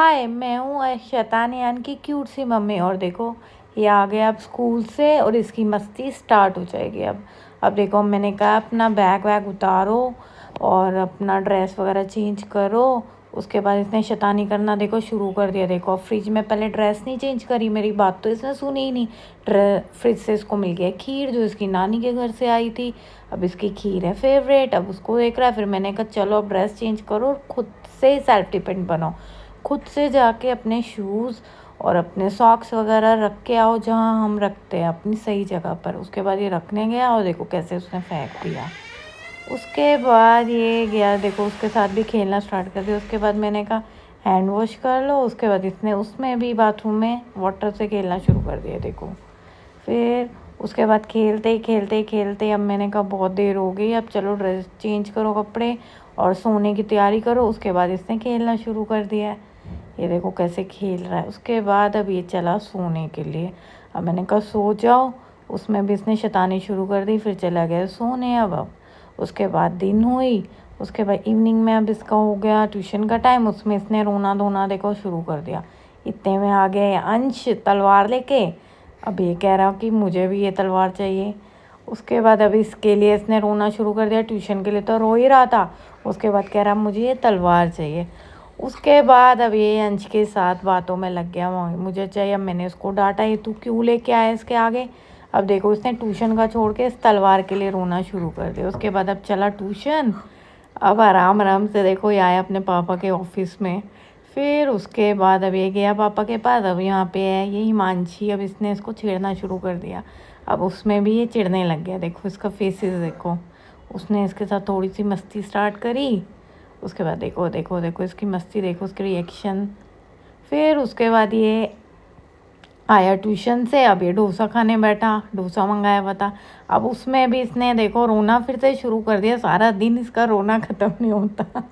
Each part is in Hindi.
हाय, मैं हूँ शैतान यान की क्यूट सी मम्मी। और देखो, ये आ गया अब स्कूल से और इसकी मस्ती स्टार्ट हो जाएगी अब देखो, मैंने कहा अपना बैग वैग उतारो और अपना ड्रेस वगैरह चेंज करो। उसके बाद इसने शैतानी करना देखो शुरू कर दिया। देखो, फ्रिज में पहले ड्रेस नहीं चेंज करी, मेरी बात तो इसने सुनी ही नहीं। फ्रिज से इसको मिल गया खीर जो इसकी नानी के घर से आई थी। अब इसकी खीर है फेवरेट, अब उसको देख रहा है। फिर मैंने कहा चलो अब ड्रेस चेंज करो और खुद से सेल्फ डिपेंड बनो। खुद से जाके अपने शूज़ और अपने सॉक्स वगैरह रख के आओ जहाँ हम रखते हैं, अपनी सही जगह पर। उसके बाद ये रखने गया और देखो कैसे उसने फेंक दिया। उसके बाद ये गया, देखो उसके साथ भी खेलना स्टार्ट कर दिया। उसके बाद मैंने कहा हैंड वॉश कर लो। उसके बाद इसने उसमें भी बाथरूम में वाटर से खेलना शुरू कर दिया। देखो, फिर उसके बाद खेलते अब मैंने कहा बहुत देर हो गई, अब चलो ड्रेस चेंज करो, कपड़े और सोने की तैयारी करो। उसके बाद इसने खेलना शुरू कर दिया है। ये देखो कैसे खेल रहा है। उसके बाद अब ये चला सोने के लिए। अब मैंने कहा सो जाओ, उसमें भी इसने शैतानी शुरू कर दी। फिर चला गया सोने। अब उसके बाद दिन हुई। उसके बाद इवनिंग में अब इसका हो गया ट्यूशन का टाइम। उसमें इसने रोना धोना देखो शुरू कर दिया। इतने में आ गए अंश तलवार लेके। अब ये कह रहा कि मुझे भी ये तलवार चाहिए। उसके बाद अब इसके लिए इसने रोना शुरू कर दिया। ट्यूशन के लिए तो रो ही रहा था, उसके बाद कह रहा मुझे ये तलवार चाहिए। उसके बाद अब ये अंश के साथ बातों में लग गया, मुझे चाहिए। अब मैंने उसको डांटा, ये तू क्यों लेके आया इसके आगे। अब देखो उसने ट्यूशन का छोड़ के इस तलवार के लिए रोना शुरू कर दिया। उसके बाद अब चला ट्यूशन। अब आराम आराम से देखो ये आया अपने पापा के ऑफिस में। फिर उसके बाद अब ये गया पापा के पास। अब यहाँ पे है ये हिमांशी। अब इसने इसको छेड़ना शुरू कर दिया। अब उसमें भी ये चिढ़ने लग गया। देखो इसका फेसेस देखो, उसने इसके साथ थोड़ी सी मस्ती स्टार्ट करी। उसके बाद देखो इसकी मस्ती, देखो उसके रिएक्शन। फिर उसके बाद ये आया ट्यूशन से। अब ये डोसा खाने बैठा, डोसा मंगाया हुआ था। अब उसमें भी इसने देखो रोना फिर से शुरू कर दिया। सारा दिन इसका रोना ख़त्म नहीं होता।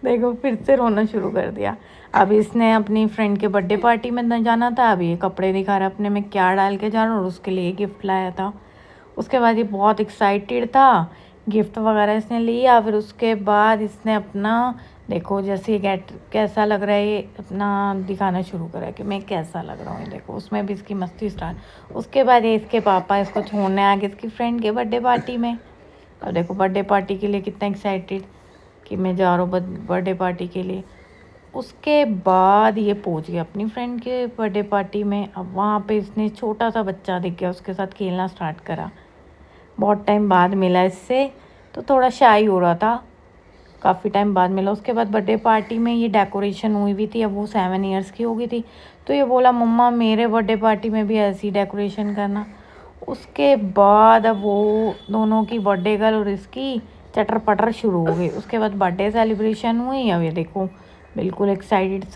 देखो फिर से रोना शुरू कर दिया। अब इसने अपनी फ्रेंड के बर्थडे पार्टी में न जाना था। अब ये कपड़े दिखा रहा अपने में क्या डाल के जा रहा, और उसके लिए गिफ्ट लाया था। उसके बाद ये बहुत एक्साइटेड था, गिफ्ट वगैरह इसने लिया। फिर उसके बाद इसने अपना देखो जैसे गेट कैसा लग रहा है, ये अपना दिखाना शुरू करा कि मैं कैसा लग रहा हूँ। देखो उसमें भी इसकी मस्ती स्टार्ट। उसके बाद ये इसके पापा इसको छोड़ने आ गए इसकी फ्रेंड के बर्थडे पार्टी में। अब देखो बर्थडे पार्टी के लिए कितना एक्साइटेड कि मैं जा रहा हूँ बर्थडे पार्टी के लिए। उसके बाद ये पहुंच गया अपनी फ्रेंड के बर्थडे पार्टी में। अब वहाँ पे इसने छोटा सा बच्चा दिख गया, उसके साथ खेलना स्टार्ट करा। बहुत टाइम बाद मिला इससे, तो थोड़ा शाई हो रहा था, काफ़ी टाइम बाद मिला। उसके बाद बर्थडे पार्टी में ये डेकोरेशन हुई भी थी। अब वो 7 ईयर्स की हो गई थी, तो ये बोला मम्मा मेरे बर्थडे पार्टी में भी ऐसी डेकोरेशन करना। उसके बाद अब वो दोनों की बर्थडे गर्ल और इसकी चटर पटर शुरू हो गई। उसके बाद बर्थडे सेलिब्रेशन हुई। अब ये देखो बिल्कुल एक्साइटेड सब